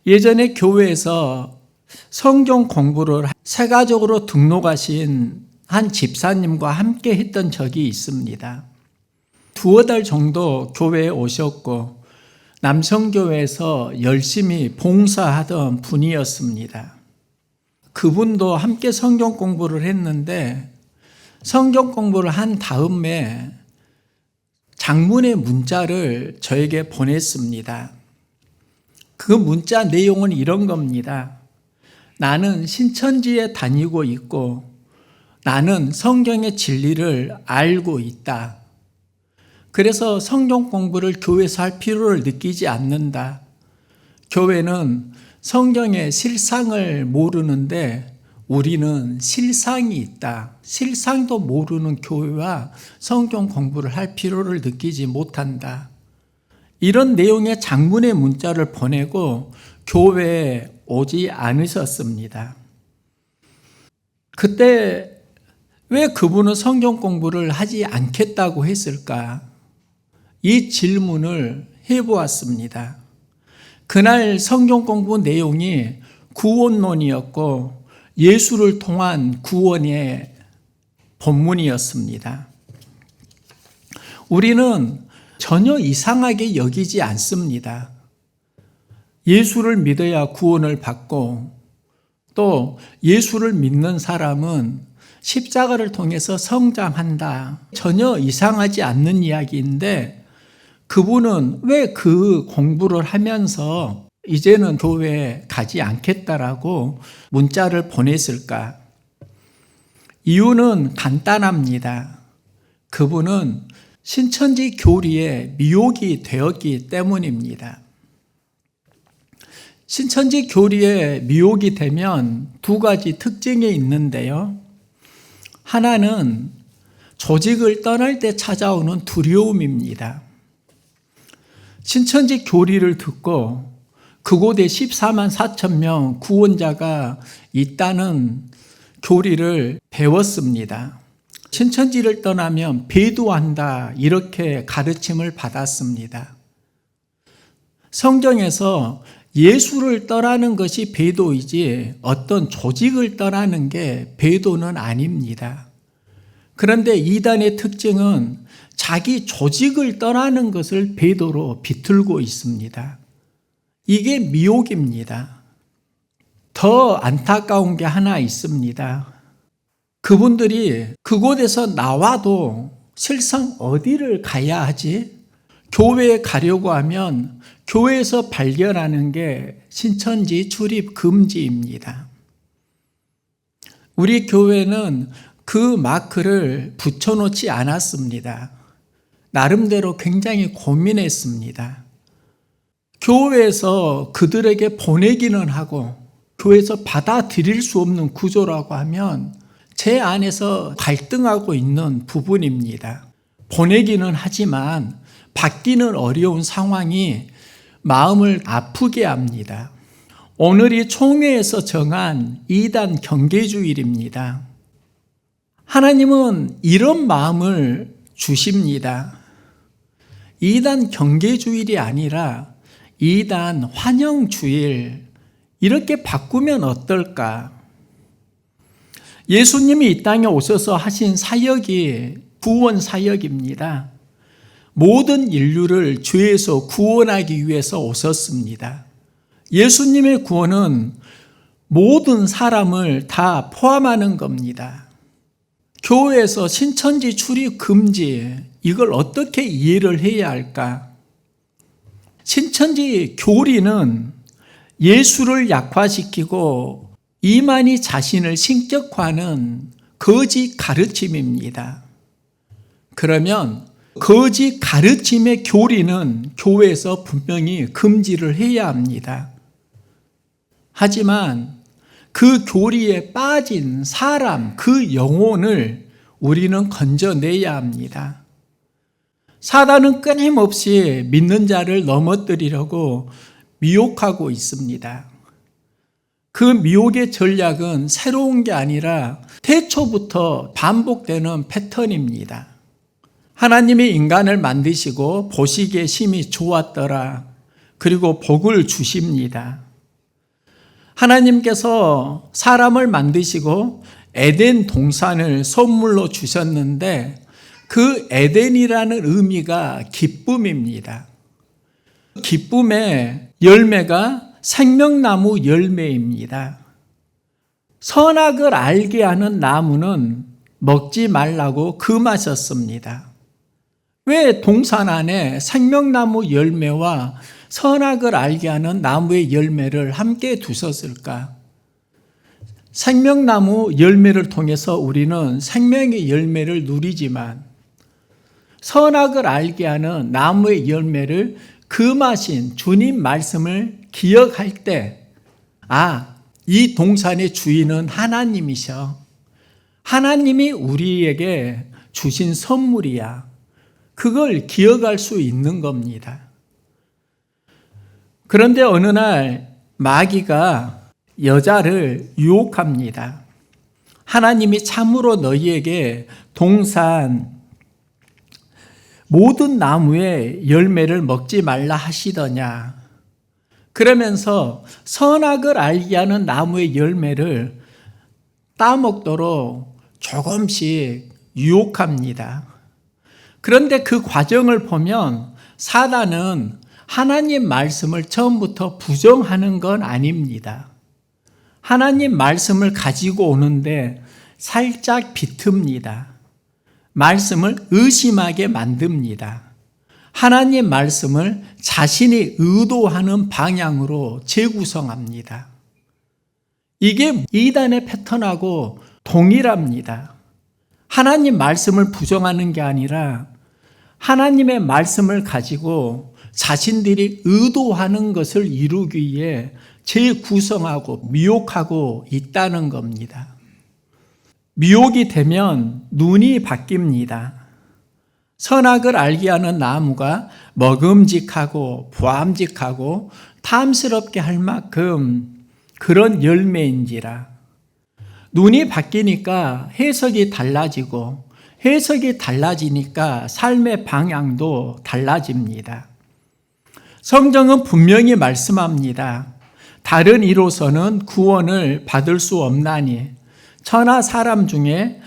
예전에 교회에서 성경 공부를 세가족으로 등록하신 한 집사님과 함께 했던 적이 있습니다. 두어 달 정도 교회에 오셨고 남성교회에서 열심히 봉사하던 분이었습니다. 그분도 함께 성경 공부를 했는데 성경 공부를 한 다음에 장문의 문자를 저에게 보냈습니다. 그 문자 내용은 이런 겁니다. 나는 신천지에 다니고 있고 나는 성경의 진리를 알고 있다. 그래서 성경 공부를 교회에서 할 필요를 느끼지 않는다. 교회는 성경의 실상을 모르는데 우리는 실상이 있다. 실상도 모르는 교회와 성경 공부를 할 필요를 느끼지 못한다. 이런 내용의 장문의 문자를 보내고 교회에 오지 않으셨습니다. 그때 왜 그분은 성경 공부를 하지 않겠다고 했을까? 이 질문을 해보았습니다. 그날 성경 공부 내용이 구원론이었고 예수를 통한 구원의 본문이었습니다. 우리는 전혀 이상하게 여기지 않습니다. 예수를 믿어야 구원을 받고 또 예수를 믿는 사람은 십자가를 통해서 성장한다. 전혀 이상하지 않는 이야기인데 그분은 왜 그 공부를 하면서 이제는 교회에 가지 않겠다라고 문자를 보냈을까? 이유는 간단합니다. 그분은 신천지 교리에 미혹이 되었기 때문입니다. 신천지 교리에 미혹이 되면 두 가지 특징이 있는데요. 하나는 조직을 떠날 때 찾아오는 두려움입니다. 신천지 교리를 듣고 그곳에 14만 4천 명 구원자가 있다는 교리를 배웠습니다. 신천지를 떠나면 배도한다 이렇게 가르침을 받았습니다. 성경에서 예수를 떠나는 것이 배도이지 어떤 조직을 떠나는 게 배도는 아닙니다. 그런데 이단의 특징은 자기 조직을 떠나는 것을 배도로 비틀고 있습니다. 이게 미혹입니다. 더 안타까운 게 하나 있습니다. 그분들이 그곳에서 나와도 실상 어디를 가야 하지? 교회에 가려고 하면 교회에서 발견하는 게 신천지 출입 금지입니다. 우리 교회는 그 마크를 붙여놓지 않았습니다. 나름대로 굉장히 고민했습니다. 교회에서 그들에게 보내기는 하고 교회에서 받아들일 수 없는 구조라고 하면 제 안에서 갈등하고 있는 부분입니다. 보내기는 하지만 받기는 어려운 상황이 마음을 아프게 합니다. 오늘이 총회에서 정한 2단 경계주일입니다. 하나님은 이런 마음을 주십니다. 2단 경계주일이 아니라 2단 환영주일 이렇게 바꾸면 어떨까? 예수님이 이 땅에 오셔서 하신 사역이 구원 사역입니다. 모든 인류를 죄에서 구원하기 위해서 오셨습니다. 예수님의 구원은 모든 사람을 다 포함하는 겁니다. 교회에서 신천지 출입 금지, 이걸 어떻게 이해를 해야 할까? 신천지 교리는 예수를 약화시키고 이만희 자신을 신격화하는 거짓 가르침입니다. 그러면 거짓 가르침의 교리는 교회에서 분명히 금지를 해야 합니다. 하지만 그 교리에 빠진 사람, 그 영혼을 우리는 건져내야 합니다. 사단은 끊임없이 믿는 자를 넘어뜨리려고 미혹하고 있습니다. 그 미혹의 전략은 새로운 게 아니라 태초부터 반복되는 패턴입니다. 하나님이 인간을 만드시고 보시기에 심히 좋았더라. 그리고 복을 주십니다. 하나님께서 사람을 만드시고 에덴 동산을 선물로 주셨는데 그 에덴이라는 의미가 기쁨입니다. 기쁨의 열매가 생명나무 열매입니다. 선악을 알게 하는 나무는 먹지 말라고 금하셨습니다. 왜 동산 안에 생명나무 열매와 선악을 알게 하는 나무의 열매를 함께 두셨을까? 생명나무 열매를 통해서 우리는 생명의 열매를 누리지만 선악을 알게 하는 나무의 열매를 금하신 주님 말씀을 기억할 때, 이 동산의 주인은 하나님이셔. 하나님이 우리에게 주신 선물이야. 그걸 기억할 수 있는 겁니다. 그런데 어느 날 마귀가 여자를 유혹합니다. 하나님이 참으로 너희에게 동산 모든 나무의 열매를 먹지 말라 하시더냐. 그러면서 선악을 알게 하는 나무의 열매를 따먹도록 조금씩 유혹합니다. 그런데 그 과정을 보면 사단은 하나님 말씀을 처음부터 부정하는 건 아닙니다. 하나님 말씀을 가지고 오는데 살짝 비틉니다. 말씀을 의심하게 만듭니다. 하나님 말씀을 자신이 의도하는 방향으로 재구성합니다. 이게 이단의 패턴하고 동일합니다. 하나님 말씀을 부정하는 게 아니라 하나님의 말씀을 가지고 자신들이 의도하는 것을 이루기 위해 재구성하고 미혹하고 있다는 겁니다. 미혹이 되면 눈이 바뀝니다. 선악을 알게 하는 나무가 먹음직하고 보암직하고 탐스럽게 할 만큼 그런 열매인지라. 눈이 바뀌니까 해석이 달라지고 해석이 달라지니까 삶의 방향도 달라집니다. 성경은 분명히 말씀합니다. 다른 이로서는 구원을 받을 수 없나니 천하 사람 중에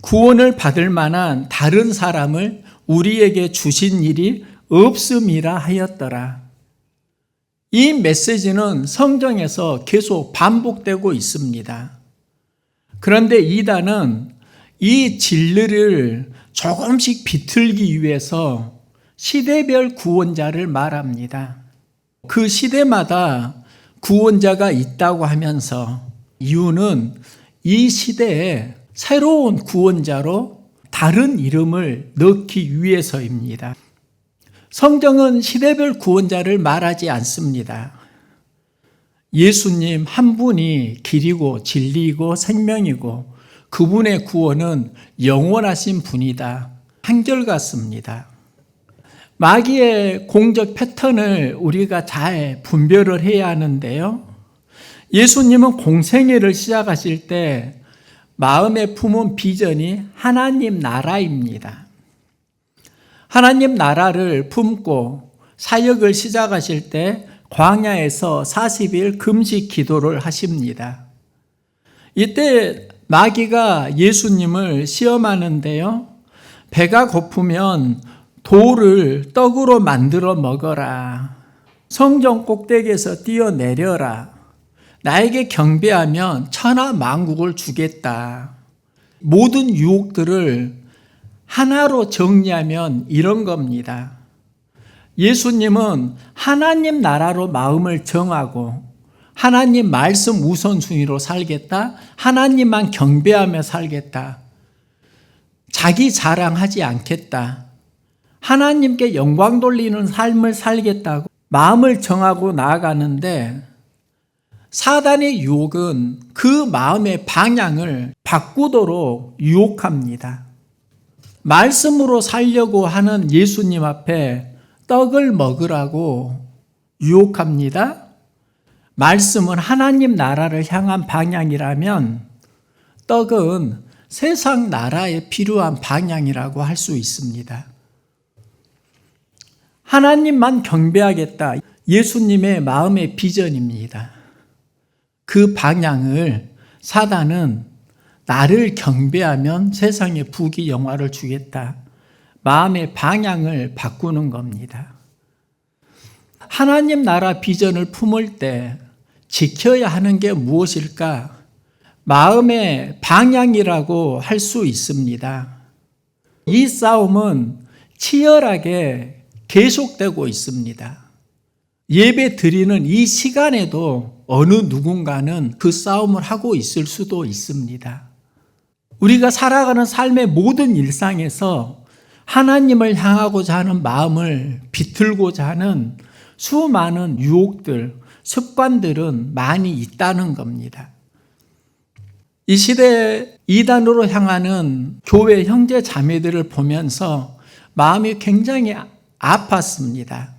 구원을 받을 만한 다른 사람을 우리에게 주신 일이 없음이라 하였더라. 이 메시지는 성경에서 계속 반복되고 있습니다. 그런데 이단은 이 진리를 조금씩 비틀기 위해서 시대별 구원자를 말합니다. 그 시대마다 구원자가 있다고 하면서 이유는 이 시대에 새로운 구원자로 다른 이름을 넣기 위해서입니다. 성경은 시대별 구원자를 말하지 않습니다. 예수님 한 분이 길이고 진리이고 생명이고 그분의 구원은 영원하신 분이다. 한결같습니다. 마귀의 공적 패턴을 우리가 잘 분별을 해야 하는데요. 예수님은 공생애를 시작하실 때 마음에 품은 비전이 하나님 나라입니다. 하나님 나라를 품고 사역을 시작하실 때 광야에서 40일 금식 기도를 하십니다. 이때 마귀가 예수님을 시험하는데요. 배가 고프면 돌을 떡으로 만들어 먹어라. 성전 꼭대기에서 뛰어내려라. 나에게 경배하면 천하 만국을 주겠다. 모든 유혹들을 하나로 정리하면 이런 겁니다. 예수님은 하나님 나라로 마음을 정하고 하나님 말씀 우선순위로 살겠다. 하나님만 경배하며 살겠다. 자기 자랑하지 않겠다. 하나님께 영광 돌리는 삶을 살겠다고 마음을 정하고 나아가는데 사단의 유혹은 그 마음의 방향을 바꾸도록 유혹합니다. 말씀으로 살려고 하는 예수님 앞에 떡을 먹으라고 유혹합니다. 말씀은 하나님 나라를 향한 방향이라면 떡은 세상 나라에 필요한 방향이라고 할 수 있습니다. 하나님만 경배하겠다. 예수님의 마음의 비전입니다. 그 방향을 사단은 나를 경배하면 세상에 부귀 영화를 주겠다. 마음의 방향을 바꾸는 겁니다. 하나님 나라 비전을 품을 때 지켜야 하는 게 무엇일까? 마음의 방향이라고 할 수 있습니다. 이 싸움은 치열하게 계속되고 있습니다. 예배 드리는 이 시간에도 어느 누군가는 그 싸움을 하고 있을 수도 있습니다. 우리가 살아가는 삶의 모든 일상에서 하나님을 향하고자 하는 마음을 비틀고자 하는 수많은 유혹들, 습관들은 많이 있다는 겁니다. 이 시대에 이단으로 향하는 교회 형제 자매들을 보면서 마음이 굉장히 아팠습니다.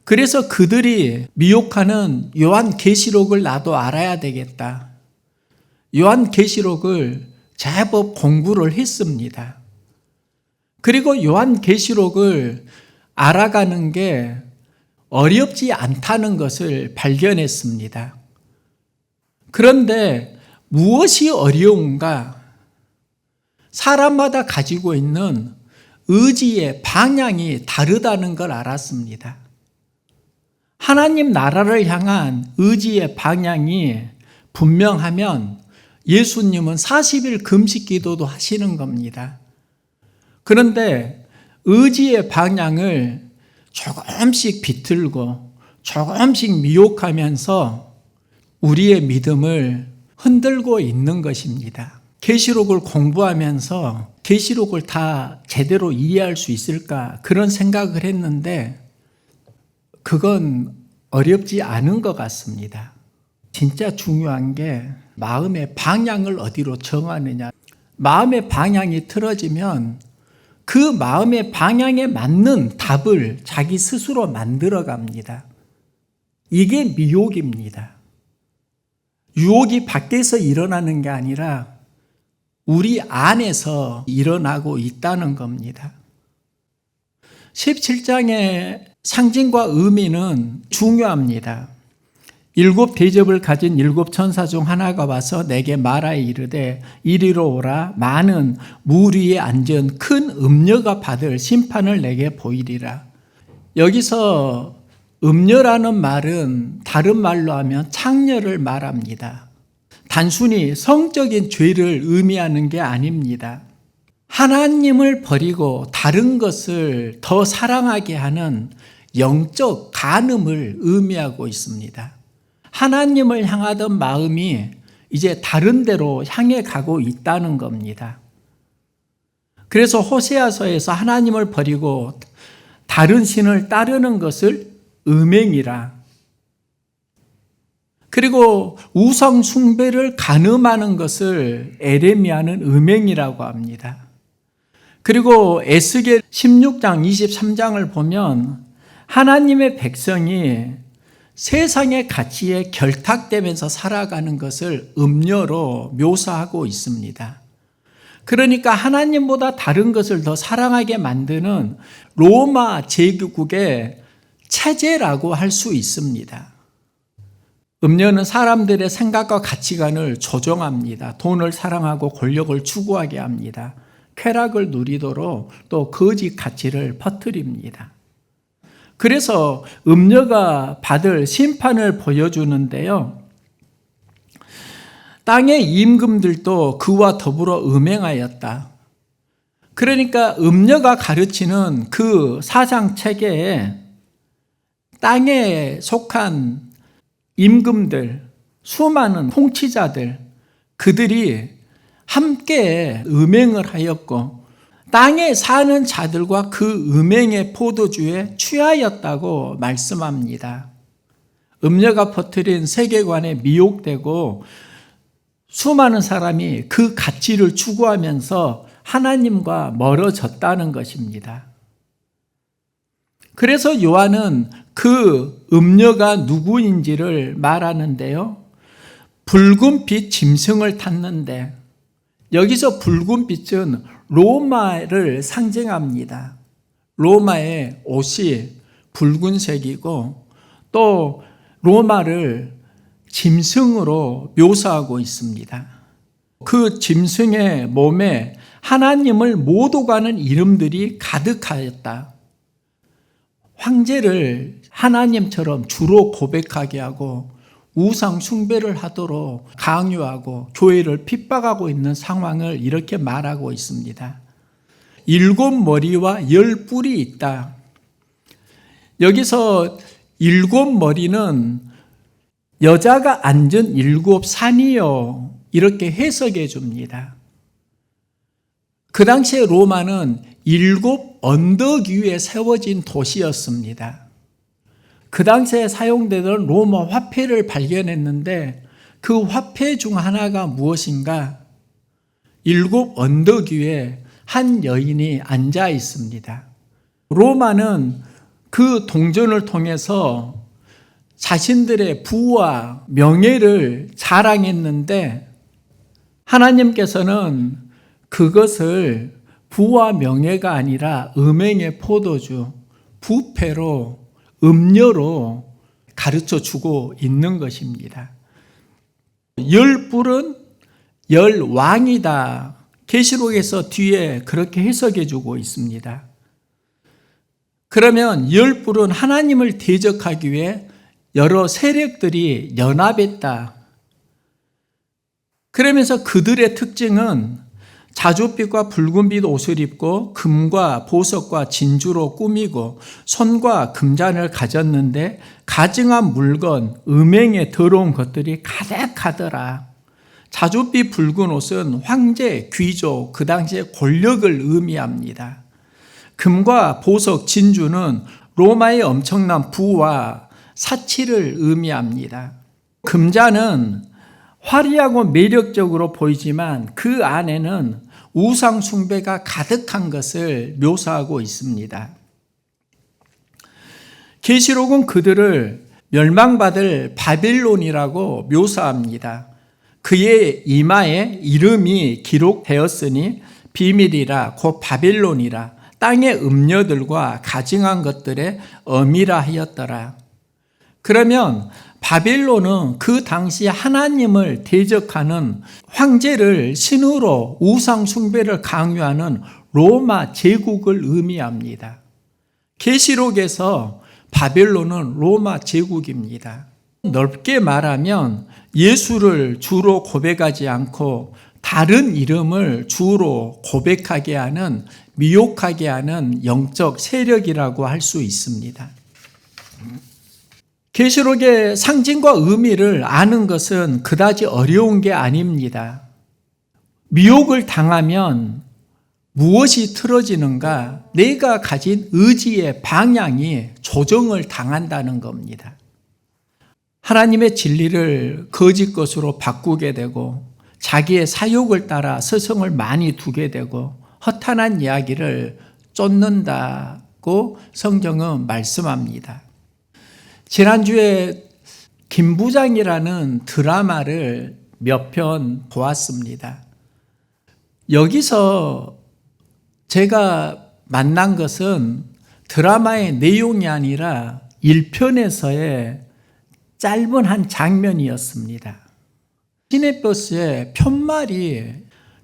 그래서 그들이 미혹하는 요한계시록을 나도 알아야 되겠다. 요한계시록을 제법 공부를 했습니다. 그리고 요한계시록을 알아가는 게 어렵지 않다는 것을 발견했습니다. 그런데 무엇이 어려운가? 사람마다 가지고 있는 의지의 방향이 다르다는 걸 알았습니다. 하나님 나라를 향한 의지의 방향이 분명하면 예수님은 40일 금식 기도도 하시는 겁니다. 그런데 의지의 방향을 조금씩 비틀고 조금씩 미혹하면서 우리의 믿음을 흔들고 있는 것입니다. 계시록을 공부하면서 계시록을 다 제대로 이해할 수 있을까 그런 생각을 했는데 그건 어렵지 않은 것 같습니다. 진짜 중요한 게 마음의 방향을 어디로 정하느냐. 마음의 방향이 틀어지면 그 마음의 방향에 맞는 답을 자기 스스로 만들어 갑니다. 이게 미혹입니다. 유혹이 밖에서 일어나는 게 아니라 우리 안에서 일어나고 있다는 겁니다. 17장의 상징과 의미는 중요합니다. 7 대접을 가진 7 천사 중 하나가 와서 내게 말하여 이르되 이리로 오라. 많은 물 위에 앉은 큰 음녀가 받을 심판을 내게 보이리라. 여기서 음녀라는 말은 다른 말로 하면 창녀를 말합니다. 단순히 성적인 죄를 의미하는 게 아닙니다. 하나님을 버리고 다른 것을 더 사랑하게 하는 영적 간음을 의미하고 있습니다. 하나님을 향하던 마음이 이제 다른 데로 향해 가고 있다는 겁니다. 그래서 호세아서에서 하나님을 버리고 다른 신을 따르는 것을 음행이라. 그리고 우상 숭배를 간음하는 것을 에레미야는 음행이라고 합니다. 그리고 에스겔 16장 23장을 보면 하나님의 백성이 세상의 가치에 결탁되면서 살아가는 것을 음녀로 묘사하고 있습니다. 그러니까 하나님보다 다른 것을 더 사랑하게 만드는 로마 제국의 체제라고 할 수 있습니다. 음녀는 사람들의 생각과 가치관을 조종합니다. 돈을 사랑하고 권력을 추구하게 합니다. 쾌락을 누리도록 또 거짓 가치를 퍼뜨립니다. 그래서 음녀가 받을 심판을 보여주는데요. 땅의 임금들도 그와 더불어 음행하였다. 그러니까 음녀가 가르치는 그 사상 체계에 땅에 속한 임금들, 수많은 통치자들, 그들이 함께 음행을 하였고 땅에 사는 자들과 그 음행의 포도주에 취하였다고 말씀합니다. 음녀가 퍼뜨린 세계관에 미혹되고 수많은 사람이 그 가치를 추구하면서 하나님과 멀어졌다는 것입니다. 그래서 요한은 그 음녀가 누구인지를 말하는데요. 붉은 빛 짐승을 탔는데 여기서 붉은 빛은 로마를 상징합니다. 로마의 옷이 붉은색이고 또 로마를 짐승으로 묘사하고 있습니다. 그 짐승의 몸에 하나님을 못 오가는 이름들이 가득하였다. 황제를 하나님처럼 주로 고백하게 하고 우상 숭배를 하도록 강요하고 교회를 핍박하고 있는 상황을 이렇게 말하고 있습니다. 7 머리와 10 뿔이 있다. 여기서 7 머리는 여자가 앉은 7 산이요, 이렇게 해석해 줍니다. 그 당시에 로마는 7 언덕 위에 세워진 도시였습니다. 그 당시에 사용되던 로마 화폐를 발견했는데 그 화폐 중 하나가 무엇인가? 7 언덕 위에 한 여인이 앉아 있습니다. 로마는 그 동전을 통해서 자신들의 부와 명예를 자랑했는데 하나님께서는 그것을 부와 명예가 아니라 음행의 포도주, 부패로, 음료로 가르쳐 주고 있는 것입니다. 10 뿔은 10 왕이다. 계시록에서 뒤에 그렇게 해석해 주고 있습니다. 그러면 10 뿔은 하나님을 대적하기 위해 여러 세력들이 연합했다. 그러면서 그들의 특징은 자줏빛과 붉은빛 옷을 입고 금과 보석과 진주로 꾸미고 손과 금잔을 가졌는데 가증한 물건, 음행에 더러운 것들이 가득하더라. 자줏빛 붉은 옷은 황제, 귀족, 그 당시의 권력을 의미합니다. 금과 보석, 진주는 로마의 엄청난 부와 사치를 의미합니다. 금잔은 화려하고 매력적으로 보이지만 그 안에는 우상 숭배가 가득한 것을 묘사하고 있습니다. 계시록은 그들을 멸망받을 바빌론이라고 묘사합니다. 그의 이마에 이름이 기록되었으니 비밀이라 곧 바빌론이라 땅의 음녀들과 가증한 것들의 어미라 하였더라. 그러면 바빌론은 그 당시 하나님을 대적하는 황제를 신으로 우상 숭배를 강요하는 로마 제국을 의미합니다. 계시록에서 바빌론은 로마 제국입니다. 넓게 말하면 예수를 주로 고백하지 않고 다른 이름을 주로 고백하게 하는, 미혹하게 하는 영적 세력이라고 할 수 있습니다. 계시록의 상징과 의미를 아는 것은 그다지 어려운 게 아닙니다. 미혹을 당하면 무엇이 틀어지는가? 내가 가진 의지의 방향이 조정을 당한다는 겁니다. 하나님의 진리를 거짓 것으로 바꾸게 되고 자기의 사욕을 따라 스승을 많이 두게 되고 허탄한 이야기를 쫓는다고 성경은 말씀합니다. 지난주에 김부장이라는 드라마를 몇 편 보았습니다. 여기서 제가 만난 것은 드라마의 내용이 아니라 1편에서의 짧은 한 장면이었습니다. 시내버스의 편말이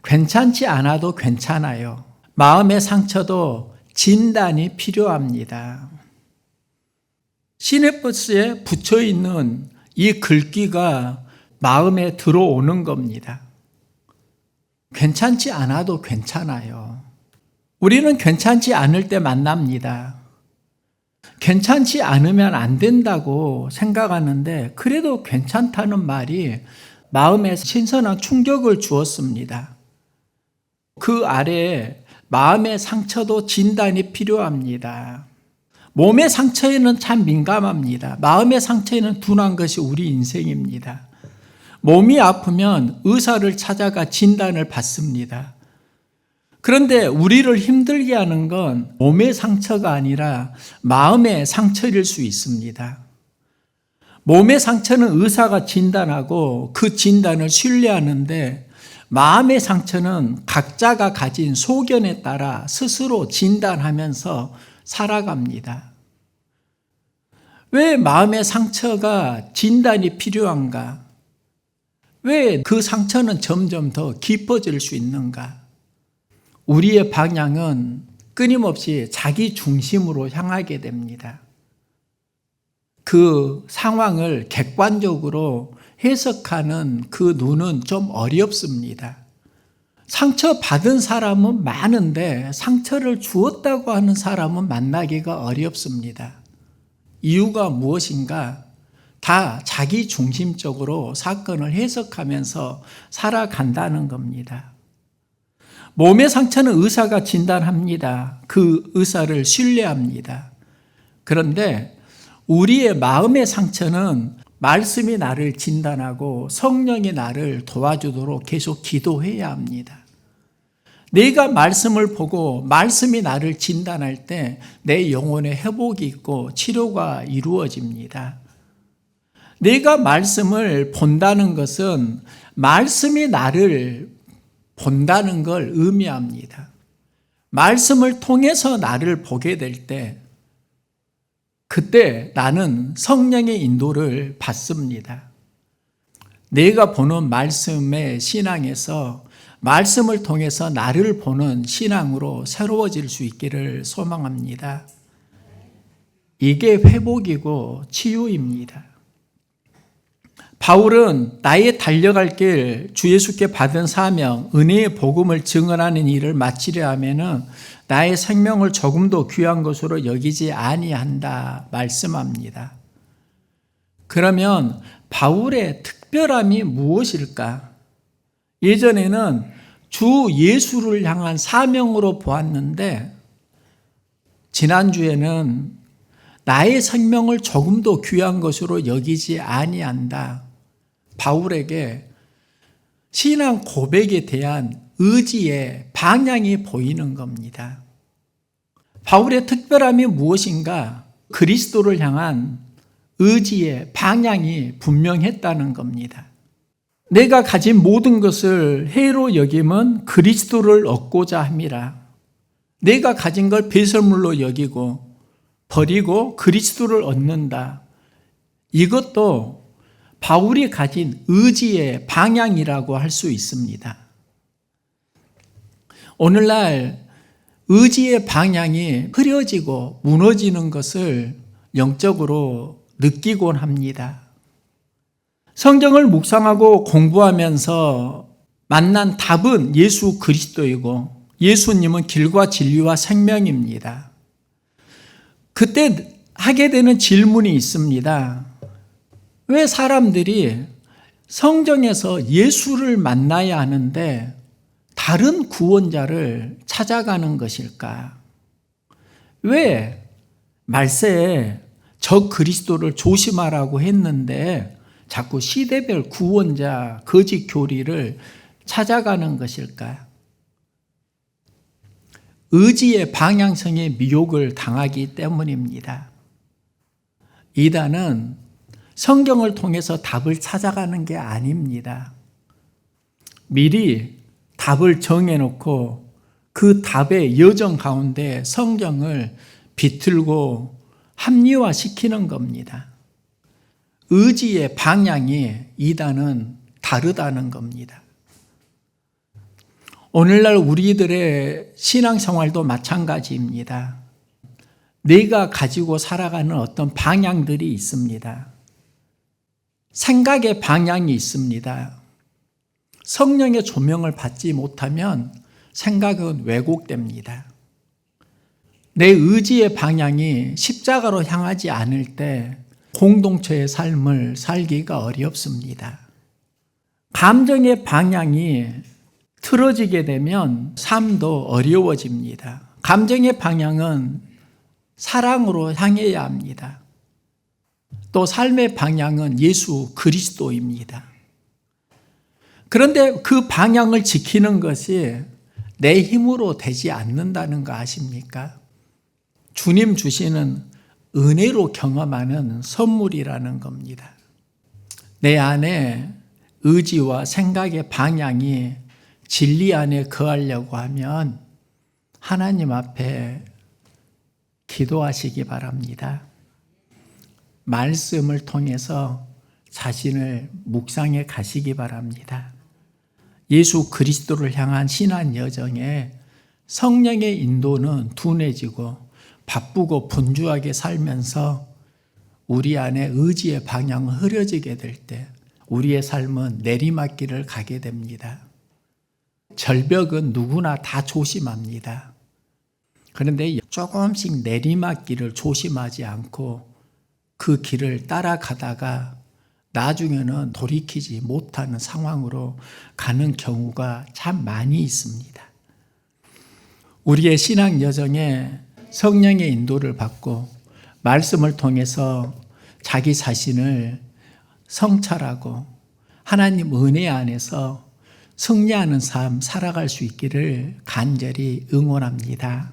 괜찮지 않아도 괜찮아요. 마음의 상처도 진단이 필요합니다. 시내버스에 붙여 있는 이 글귀가 마음에 들어오는 겁니다. 괜찮지 않아도 괜찮아요. 우리는 괜찮지 않을 때 만납니다. 괜찮지 않으면 안 된다고 생각하는데 그래도 괜찮다는 말이 마음에 신선한 충격을 주었습니다. 그 아래에 마음의 상처도 진단이 필요합니다. 몸의 상처에는 참 민감합니다. 마음의 상처에는 둔한 것이 우리 인생입니다. 몸이 아프면 의사를 찾아가 진단을 받습니다. 그런데 우리를 힘들게 하는 건 몸의 상처가 아니라 마음의 상처일 수 있습니다. 몸의 상처는 의사가 진단하고 그 진단을 신뢰하는데 마음의 상처는 각자가 가진 소견에 따라 스스로 진단하면서 살아갑니다. 왜 마음의 상처가 진단이 필요한가? 왜 그 상처는 점점 더 깊어질 수 있는가? 우리의 방향은 끊임없이 자기 중심으로 향하게 됩니다. 그 상황을 객관적으로 해석하는 그 눈은 좀 어렵습니다. 상처받은 사람은 많은데 상처를 주었다고 하는 사람은 만나기가 어렵습니다. 이유가 무엇인가? 다 자기 중심적으로 사건을 해석하면서 살아간다는 겁니다. 몸의 상처는 의사가 진단합니다. 그 의사를 신뢰합니다. 그런데 우리의 마음의 상처는 말씀이 나를 진단하고 성령이 나를 도와주도록 계속 기도해야 합니다. 내가 말씀을 보고 말씀이 나를 진단할 때 내 영혼의 회복이 있고 치료가 이루어집니다. 내가 말씀을 본다는 것은 말씀이 나를 본다는 걸 의미합니다. 말씀을 통해서 나를 보게 될 때 그때 나는 성령의 인도를 받습니다. 내가 보는 말씀의 신앙에서 말씀을 통해서 나를 보는 신앙으로 새로워질 수 있기를 소망합니다. 이게 회복이고 치유입니다. 바울은 나의 달려갈 길, 주 예수께 받은 사명, 은혜의 복음을 증언하는 일을 마치려 하면은 나의 생명을 조금도 귀한 것으로 여기지 아니한다 말씀합니다. 그러면 바울의 특별함이 무엇일까? 예전에는 주 예수를 향한 사명으로 보았는데 지난주에는 나의 생명을 조금도 귀한 것으로 여기지 아니한다. 바울에게 신앙 고백에 대한 의지의 방향이 보이는 겁니다. 바울의 특별함이 무엇인가? 그리스도를 향한 의지의 방향이 분명했다는 겁니다. 내가 가진 모든 것을 해로 여김은 그리스도를 얻고자 함이라. 내가 가진 걸 배설물로 여기고 버리고 그리스도를 얻는다. 이것도 바울이 가진 의지의 방향이라고 할 수 있습니다. 오늘날 의지의 방향이 흐려지고 무너지는 것을 영적으로 느끼곤 합니다. 성경을 묵상하고 공부하면서 만난 답은 예수 그리스도이고 예수님은 길과 진리와 생명입니다. 그때 하게 되는 질문이 있습니다. 왜 사람들이 성경에서 예수를 만나야 하는데 다른 구원자를 찾아가는 것일까? 왜 말세에 저 그리스도를 조심하라고 했는데 자꾸 시대별 구원자, 거짓 교리를 찾아가는 것일까? 의지의 방향성에 미혹을 당하기 때문입니다. 이단은 성경을 통해서 답을 찾아가는 게 아닙니다. 미리 답을 정해놓고 그 답의 여정 가운데 성경을 비틀고 합리화시키는 겁니다. 의지의 방향이 이단은 다르다는 겁니다. 오늘날 우리들의 신앙생활도 마찬가지입니다. 내가 가지고 살아가는 어떤 방향들이 있습니다. 생각의 방향이 있습니다. 성령의 조명을 받지 못하면 생각은 왜곡됩니다. 내 의지의 방향이 십자가로 향하지 않을 때 공동체의 삶을 살기가 어렵습니다. 감정의 방향이 틀어지게 되면 삶도 어려워집니다. 감정의 방향은 사랑으로 향해야 합니다. 또 삶의 방향은 예수 그리스도입니다. 그런데 그 방향을 지키는 것이 내 힘으로 되지 않는다는 거 아십니까? 주님 주시는 은혜로 경험하는 선물이라는 겁니다. 내 안에 의지와 생각의 방향이 진리 안에 거하려고 하면 하나님 앞에 기도하시기 바랍니다. 말씀을 통해서 자신을 묵상해 가시기 바랍니다. 예수 그리스도를 향한 신앙 여정에 성령의 인도는 둔해지고 바쁘고 분주하게 살면서 우리 안에 의지의 방향이 흐려지게 될 때 우리의 삶은 내리막길을 가게 됩니다. 절벽은 누구나 다 조심합니다. 그런데 조금씩 내리막길을 조심하지 않고 그 길을 따라가다가 나중에는 돌이키지 못하는 상황으로 가는 경우가 참 많이 있습니다. 우리의 신앙 여정에 성령의 인도를 받고 말씀을 통해서 자기 자신을 성찰하고 하나님 은혜 안에서 승리하는 삶 살아갈 수 있기를 간절히 응원합니다.